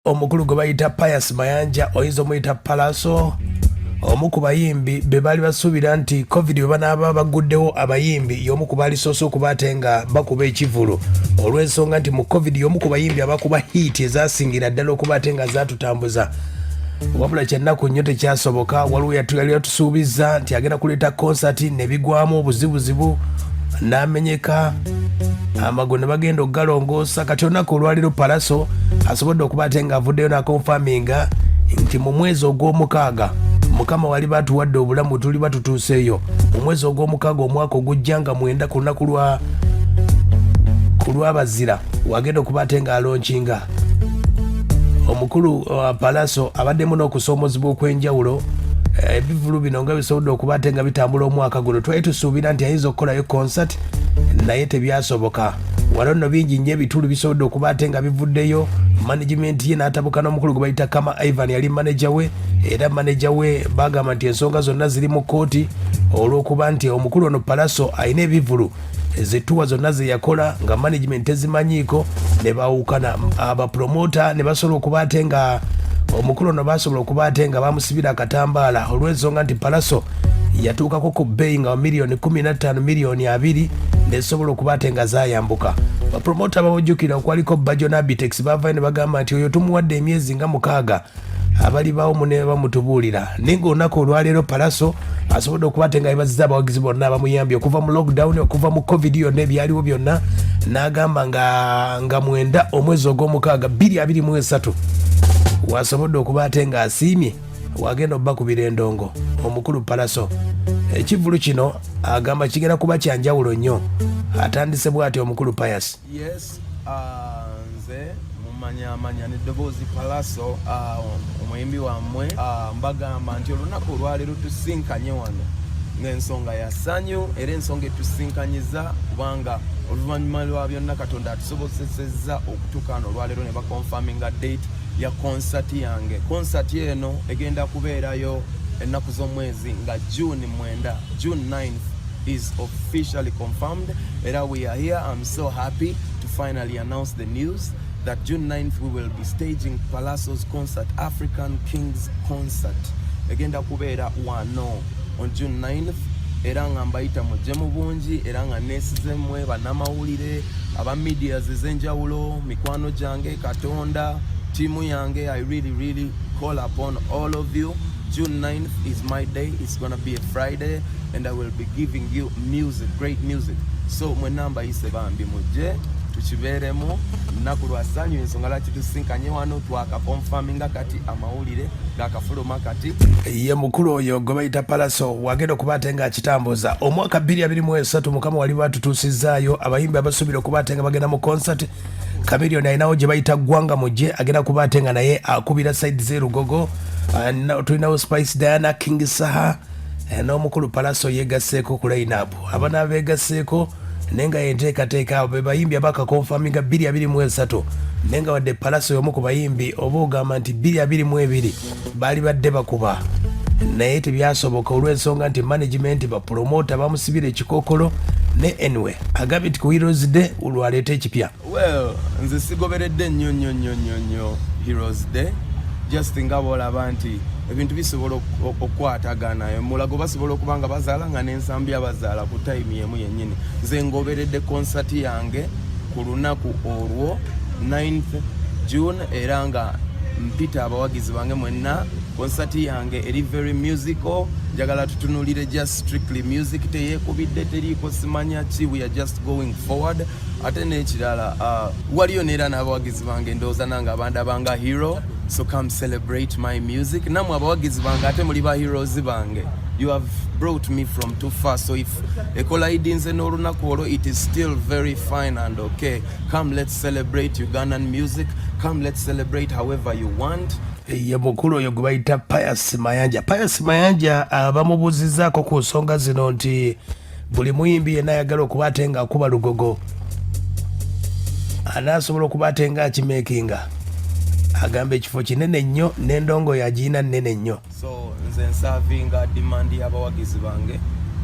omukulu gwe bayita Pius Mayanja oyinza omuyita Pallaso omu ku bayimbi be baali basuubira nti covid bwe banaaba baguddewo abayimbi y'omu ku baali soose okuba ate nga bakuba ekivulu olw'ensonga nti mu covid y'omu ku bayimbi abakuba hiiti ezasingira ddala okuba ate nga zaatutambuza wabula kyennaku nnyo tekyasoboka waliwo yali yatusuubiza nti agenda kuleeta konsati ne bigwamu obuzibuzibu n'amenyeka amagulu ne bagenda okugalongoosa kati olunaku olwaliro Pallaso asobodde okuba ate nga avuddeyo n'akonfaminga nti mu mwezi ogw'omukaaga mukama wali batuwadde obulamu tuli batutuuseeyo mu mwezi ogw'omukaaga omwaka ogujja nga 9 ku lunaku lw'abazira wagenda okuba ate nga alonkinga omukulu Pallaso abaddemu n'okusoomozebwa okw'enjawulo ebivulu bino nga bisobodde okuba ate nga bitambula omwaka guno twali tusuubira nti ayinza okukolayo concert naye tebyasoboka waliwo nno bingi nnyo ebitulu bisobodde okuba ate nga bivuddeyo management ye n'atabuka n'omukulu gwe bayita Kama Ivan yali manager we era manager we bagamba nti ensonga zonna ziri mu kooti olw'okuba nti omukulu ono Pallaso alina ebivulu ezituwa zonna ze yakola nga management tezimanyiiko ne bawukana abapromota ne basobola okuba ate nga omukulu ono basobola okuba ate nga bamusibira akatambaala olw'ensonga nti Pallaso yatuukako ku bbeeyi nga miliyoni 15 miliyoni 2 nesobola okuba ate nga zayambuka bapromota babujjukira okwaliko Bajo n'Abitex bavayo ne bagamba nti oyo tumuwadde emyezi nga 6 abali bawo mune bamutubuulira naye ng'olunaku olwaleero Pallaso asobodde okuba ate nga yebaziza abawagizi bonna abamuyambye okuva mu lockdown okuva mu covid yonna ebyaliwo byonna n'agamba nga 9 omwezi ogw'omukaaga 2023 wasobodde okuba ate nga asiimye wagenda obbakubira endongo omukulu Pallaso ekivulu kino agamba kigenda kuba kyanjawulo nnyo atandise bw'ati omukulu Pius. Yes, nze mumanya n'eddoboozi Pallaso omuyimbi wammwe mbagamba nti olunaku olwaleero tusinkanye wano ng'ensonga ya ssanyu era ensonga etusinkanyiza kubanga oluvannyuma lwa byonna Katonda atusobozesezza okutuuka wano olwaleero ne bakonfaminga date ya konsati yange. Konsati eno egenda kubeerayo ennaku z'omwezi nga June 9th is officially confirmed. Era we are here. I'm so happy to finally announce the news that June 9th we will be staging Pallaso's concert, African Kings Concert. Egenda kubeera wano on June 9th. Era nga mbayita mujje mu bungi era nga neesizemmwe bannamawulire aba medias ez'enjawulo mikwano gyange Katonda timu yange. I really call upon all of you. June 9th is my day. It's gonna be a Friday and I will be giving you music, great music. So mwenamba ise bambi mujje tukibeeremu nnaku lwa ssanyu ensonga lwaki tusinkanye wano twakakonfaminga kati amawulire gakafuluma kati ye mukulu oyo gwe bayita Pallaso wagenda okuba ate nga akitambuza omwaka 2023 mukama wali batutuusizaayo abayimbi abasuubira okuba ate nga bagenda mu concert. Chameleon ayinawo gye bayita ggwanga mujje agenda kuba ate nga naye akubira side z'erugogo tulinawo Spice Diana King Saha n'omukulu Pallaso yegasseeko ku line-up abana beegasseeko naye nga yenteekateeka abo be bayimbi abakakonfaminga 2023 naye nga wadde Pallaso y'omu ku bayimbi oba ogamba nti 2022 baali badde bakuba naye tebyasoboka olw'ensonga nti management bapromota bamusibira ekikookolo ne anyway agambye nti ku Heroes Day olwaleeta ekipya. Well, nze sigoberedde nnyo Heroes Day just nga bolaba nti ebintu bisobola okukwatagana mulago basobola okuba nga bazaala nga n'ensambi abazaala ku time yemu yennyini. Nze ngoberedde konsati yange ku lunaku olwo 9th June era nga mpita abawagizi bange mwenna. Konsati yange eri very musical, njagala tutunulire just strictly music, teyeekubidde teriiko simanya ki, we are just going forward. Ate n'ekirala waliyo neera n'abawagizi bange ndowooza nange abanda banga hero, so come celebrate my music. Namwe abawagizi bange ate muli ba heroes bange, you have brought me from too far, so if ekola idinze n'olunaku olwo it is still very fine and okay. Come let's celebrate Ugandan music, come let's celebrate however you want. Ye mukulu oyo gwe bayita Pius Mayanja. Pius Mayanja bamubuuzizaako ku nsonga zino nti buli muyimbi yenna ayagala okuba ate nga akuba lugogo anaasobola okuba ate nga akimeekinga. Agamba ekifo kinene nnyo n'endongo yagiyina nnene nnyo. So nze nsavinga demand y'abawagizi bange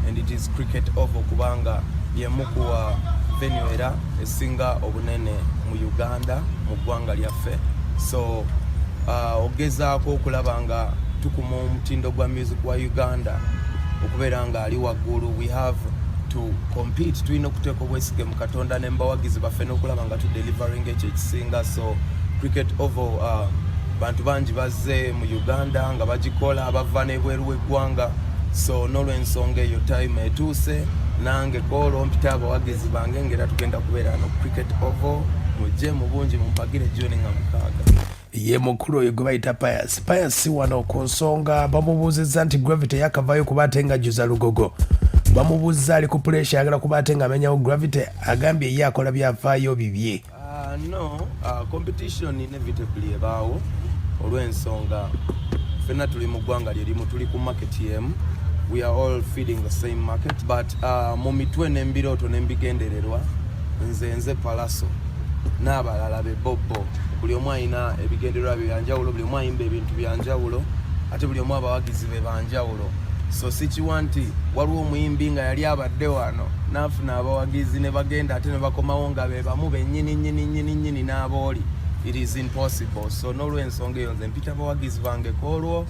and it is cricket over kubanga yemu kuwa venue era esinga obunene mu Uganda mu ggwanga lyaffe. So ogezaako okulaba nga tukuma omutindo gwa music wa Uganda okubeera nga ali waggulu. We have to compete, tulina okuteeka obwesige mu Katonda n'embawagizi baffe n'okulaba nga tudelivering ekyo ekisinga. So cricket oval bantu bangi bazze mu Uganda nga bagikola abava n'ebweru w'eggwanga. So n'olw'ensonga eyo time etuuse nange koolo mpita abawagizi bange ngera tugenda kubeera no cricket oval mujje mu bungi mumpagire Juni nga 6. Ye mukulu oyo gwe bayita Pius wano ku nsonga bamubuuzizza nti Gravity yakavayo kuba ate nga juza lugogo. Bamubuuzizza ali ku pressure ayagala kuba ate nga amenyawo Gravity, agambye ye akola byafaayo bibye. No, competition inevitably ebaawo olw'ensonga ffenna tuli mu ggwanga lyerimu, tuli ku market yemu. We are all feeding the same market, but mu mitwe n'embirooto n'embigendererwa nze Pallaso n'abalala be Bobo, buli omu ayina ebigendererwa byanjawulo, buli omu ayimba ebintu byanjawulo, ate buli omu abawagizi be banjawulo. So sikiwa nti waliwo omuyimbi nga yali abadde wano n'afuna abawagizi ne bagenda ate ne bakomawo nga be bamu bennyini n'abooli. It is impossible. So n'olw'ensonga eyo nze mpita abawagizi bange koolwo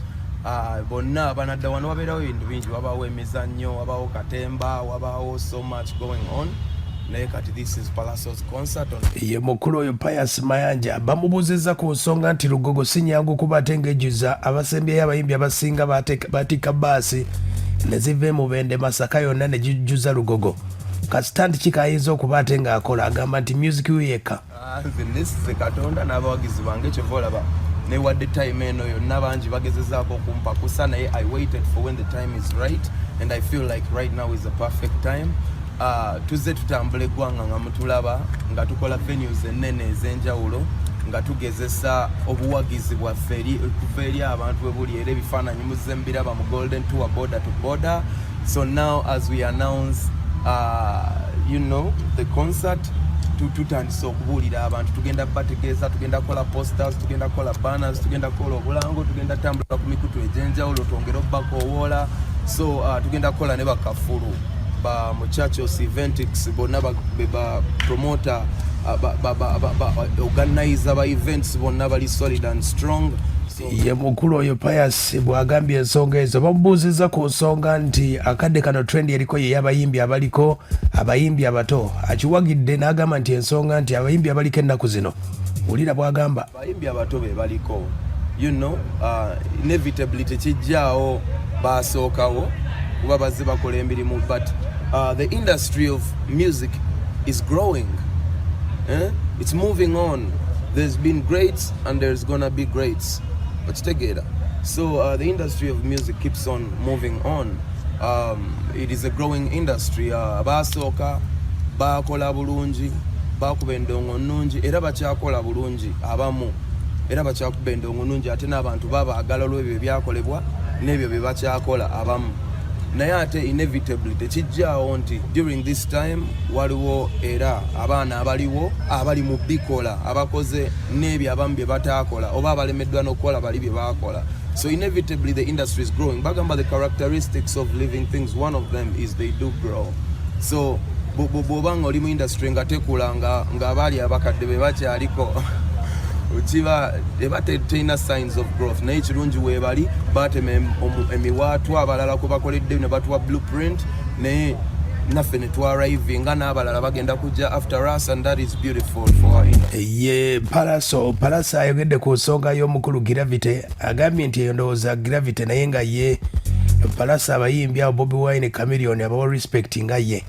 bonna abanadda wano wabeerawo ebintu bingi, wabaawo emizannyo, wabaawo katemba, wabaawo so much going on. Naye kati this is Pallaso's concert on. Ye mukulu oyo Pius Mayanja bamubuuzizza ku nsonga nti lugogo si nyangu kuba ate ng'ejjuza abasembyeyo abayimbi abasinga batika baasi ne ziva mu Bende Masaka yonna ne gijjuza lugogo. Kasitandi kikayinza okuba ate ng'akola, agamba nti music yeka. Nze nesize Katonda n'abawagizi bange kyova olaba newadde time eno yonna bangi bagezezaako okumpakusa, naye I waited for when the time is right and I feel like right now is the perfect time. Tuzze tutambula eggwanga nga mutulaba nga tukola venues ennene ez'enjawulo nga tugezesa obuwagizi bwaffe kuva eri abantu bwe buli era ebifaananyi muzze mbiraba mu Golden Tour border to border. So now as we announce the concert, tutandise okubuulira abantu, tugenda bategeeza, tugenda kola posters, tugenda kola banners, tugenda kola obulango, tugenda tambula ku mikutu egy'enjawulo twongere obbakowoola. So tugenda kola ne bakafulu ba Muchachos Eventix bonna ba promoter organizer ba events bonna bali solid and strong. Ye mukulu oyo Pius bw'agambye ensonga ezo bamubuuzizza ku nsonga nti akadde kano trend eriko ye y'abayimbi abaliko abayimbi abato, akiwagidde n'agamba nti ensonga nti abayimbi abaliko ennaku zino wulira bw'agamba abayimbi abato be baliko, inevitably tekijjaawo baasookawo kuba bazze bakola emirimu, but the industry of music is growing. It's moving on. There's been greats and there's gonna be greats. So the industry of music keeps on moving on. It is a growing industry. Abasooka bakola bulungi, bakuba endongo nnungi era bakyakola bulungi abamu, era bakyakuba endongo nnungi ate n'abantu babaagala olw'ebyo byakolebwa n'ebyo bye bakyakola abamu. Naye ate inevitably tekijjaawo nti during this time waliwo era abaana abaliwo abali mu bikola abakoze n'ebyo abamu bye bataakola oba abalemeddwa n'okukola bali bye baakola. So inevitably the industry is growing. Bagamba the characteristics of living things, one of them is they do grow. So bw'obanga oli mu industry nga tekula nga abaali abakadde be bakyaliko ukiba tebalina signs of growth, naye kirungi weebali batema emiwaatwa abalala ku bakoledde ne batuwa blueprint, naye naffe ne twarrivinga n'abalala bagenda kujja after us, and that is beautiful for her. Ye Pallaso ayogedde ku nsonga y'omukulu Gravity, agambye nti eyo ndowooza Gravity naye nga ye Pallaso abayimbi abo Bobi Wine Chameleon abawa respect nga ye.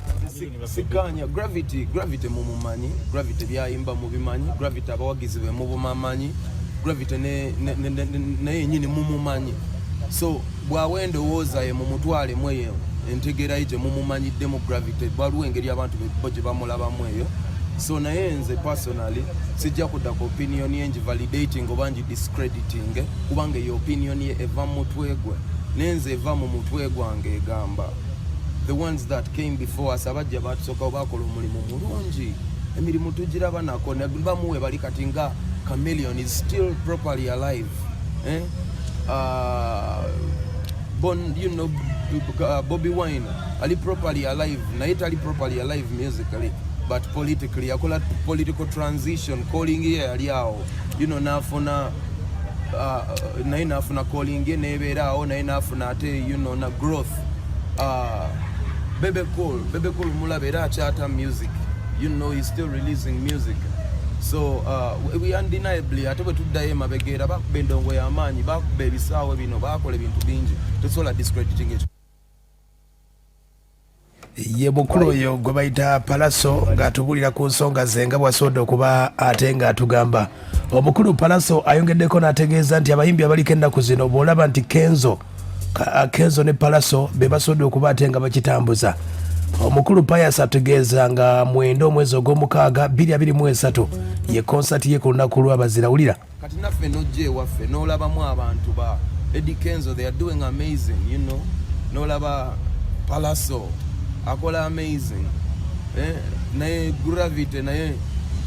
Sikanya Gravity mumumanyi, Gravity byayimba mubimanyi, Gravity abawagizi be mubumamanyi, Gravity naye nyini mumumanyi. So bwawe ndowooza ye mumutwale mweyo entegera gye mumumanyidde mu Gravity, waliwo engeri abantu gye bamulabamu eyo. So naye nze personally sijja kudda ku opinion ye ngi validating oba ngi discrediting, kubanga eyo opinion ye eva mu mutwe gwe, nenze eva mu mutwe gwange egamba the ones that came before us abajja batusooka bakola omulimu mulungi, emirimu tugiraba nako bamuwe bali kati nga Chameleon is still properly alive. Bobi Wine ali properly alive, naye tali properly alive musically but politically. Yakola political transition, calling ye yali awo, nafuna naye nafuna calling ye nebeeraawo naye nafuna ate na growth. Bebe Cool mulaba era akyata music, he's still releasing music. So we undeniably ate bwe tuddayo emabegeera bakuba endongo y'amaanyi, bakuba ebisaawe bino, bakola ebintu bingi, tosobola discrediting ekyo. Ye mukulu oyo gwe bayita Pallaso ng'atubulira ku nsonga ze nga bw'asobodde okuba ate ng'atugamba. Omukulu Pallaso ayongeddeko n'ategeeza nti abayimbi abaliko ennaku zino bw'olaba nti Kenzo ne Pallaso be basobodde okuba ate nga bakitambuza. Omukulu Pius ategeeza nga 9 omwezi ogw'omukaaga 2023 ye konsati ye ku lunaku lw'abazira. Wulira kati naffe n'ojja ewaffe n'olabamu abantu ba Eddie Kenzo, they are doing amazing, n'olaba Pallaso akola amazing, naye Gravity naye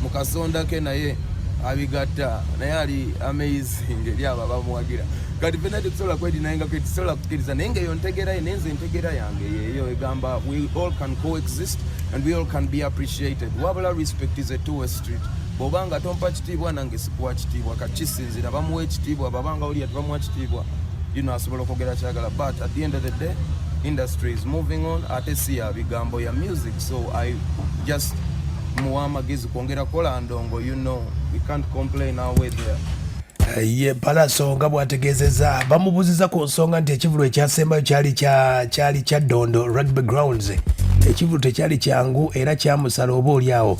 mukasonda ke naye abigatta naye ali amazing eri abo abamuwagira. Kati fena tusobola kwedinayenga kwe tusobola kukkiriza naye nga eyo ntegera ye nenze entegera yange yeeyo egamba we all can coexist and we all can be appreciated. Wabula respect is a two-way street. Bw'obanga tompa kitiibwa nange sikuwa kitiibwa, kakisinzira bamuwa ekitiibwa, babanga oli atubamuwa kitiibwa asobola okwogera kyagala. But at the end of the day, industry is moving on, ate si ya bigambo ya music, so I just muwa amagezi kwongera kola ndongo, we can't complain our way there. Ye Pallaso nga bw'ategeezezza bamubuuziza ku nsonga nti ekivulu ekyasembayo kyali kya Dondo Rugby Grounds. Ekivulu tekyali kyangu era kyamusala oba oliawo.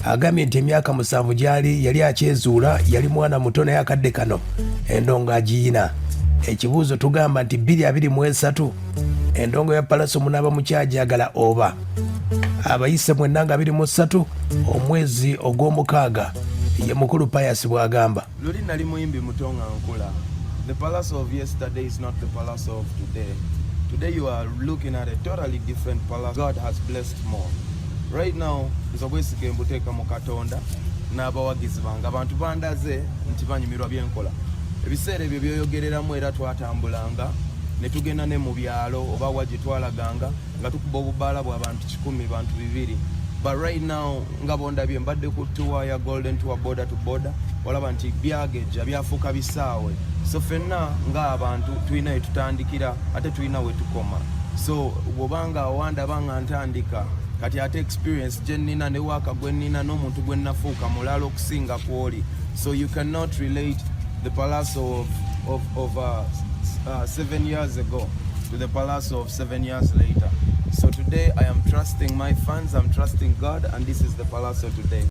Agambye nti emyaka 7 gyali yali akyezuula, yali mwana muto naye akadde kano endongo agiyina. Ekibuuzo tugamba nti 2023 endongo ya Pallaso munaaba mukyajagala oba abayise mwenna nga 23 omwezi ogw'omukaaga. Ye mukulu Pius bw'agamba. Luli nali muyimbi muto nga nkula. The Pallaso of yesterday is not the Pallaso of today. Today you are looking at a totally different Pallaso. God has blessed more. Right now nza bwesige mbuteeka mu Katonda n'abawagizi bange, abantu bandaze nti banyumirwa byenkola. Ebiseera ebyo byoyogereramu era twatambulanga ne tugenda ne mu byalo oba waje twalaganga nga tukuba obubaala bw'abantu 100 bantu 200. But right now nga bondabye mbadde ku tour ya Golden Tour border to border, olaba nti byageja byafuuka bisaawe. So fenna nga abantu tulina tutandikira ate tulina we tukoma. So bw'obanga wandaba nga ntandika kati ate experience gye nnina ne waaka gwe nnina n'omuntu gwe nnafuuka mulala okusinga kw'oli. So you cannot relate the Pallaso of 7 years ago to the Pallaso of 7 years later. So today I am trusting my fans, I'm trusting God, and this is the Pallaso today.